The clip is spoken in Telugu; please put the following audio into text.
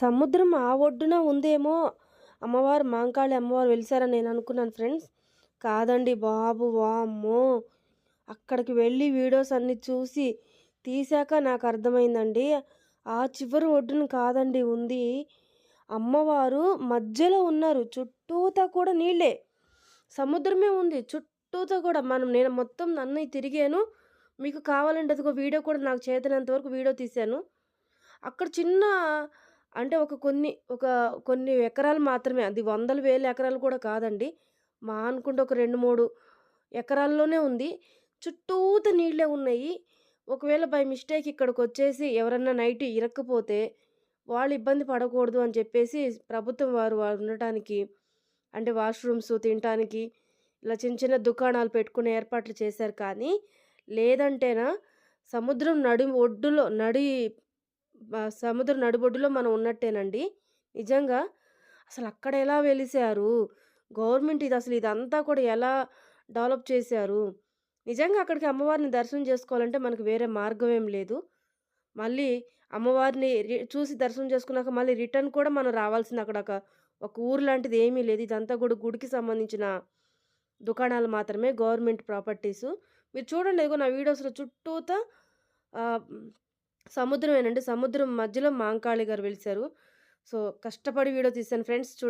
సముద్రం ఆ ఒడ్డున ఉందేమో అమ్మవారు మాంకాళి అమ్మవారు వెలిసారని నేను అనుకున్నాను ఫ్రెండ్స్. కాదండి బాబు! వామ్మో! అక్కడికి వెళ్ళి వీడియోస్ అన్నీ చూసి తీశాక నాకు అర్థమైందండి. ఆ చివరి ఒడ్డున కాదండి ఉంది. అమ్మవారు మధ్యలో ఉన్నారు. చుట్టూతా కూడా నీళ్ళే. సముద్రమే ఉంది. చుట్టూతా కూడా నేను మొత్తం అన్నీ తిరిగాను. మీకు కావాలంటే అదిగో వీడియో కూడా నాకు చేతనంత వరకు వీడియో తీశాను. అక్కడ చిన్న అంటే కొన్ని ఎకరాలు మాత్రమే. అది వందల, వేల ఎకరాలు కూడా కాదండి. అనుకుంటే ఒక 2, 3 ఎకరాల్లోనే ఉంది. చుట్టూతా నీళ్ళే ఉన్నాయి. ఒకవేళ బై మిస్టేక్ ఇక్కడికొచ్చేసి ఎవరన్నా నైట్ ఇరక్కపోతే వాళ్ళు ఇబ్బంది పడకూడదు అని చెప్పేసి ప్రభుత్వం వారు ఉండటానికి అంటే వాష్‌రూమ్స్, తినటానికి ఇలా చిన్న చిన్న దుకాణాలు పెట్టుకునే ఏర్పాట్లు చేశారు. కానీ లేదంటేనా సముద్రం ఒడ్డులో సముద్రం నడిబొడ్డులో మనం ఉన్నట్టేనండి. నిజంగా అసలక్కడ ఎలా వెలిసారు? గవర్నమెంట్ ఇదంతా కూడా ఎలా డెవలప్ చేశారు? నిజంగా అక్కడికి అమ్మవారిని దర్శనం చేసుకోవాలంటే మనకు వేరే మార్గం ఏం లేదు. మళ్ళీ అమ్మవారిని చూసి దర్శనం చేసుకున్నాక మళ్ళీ రిటర్న్ కూడా మనం రావాల్సింది. అక్కడ ఒక ఊరు లాంటిది ఏమీ లేదు. ఇదంతా కూడా గుడికి సంబంధించిన దుకాణాలు మాత్రమే. Government properties. మీరు చూడండి ఇదిగో నా వీడియోస్‌లో చుట్టూతా ఆహ్, సముద్రమేనండి. సముద్రం మధ్యలో మాంకాళి గారు వెలిసారు. సో, కష్టపడి వీడియో తీశాను ఫ్రెండ్స్.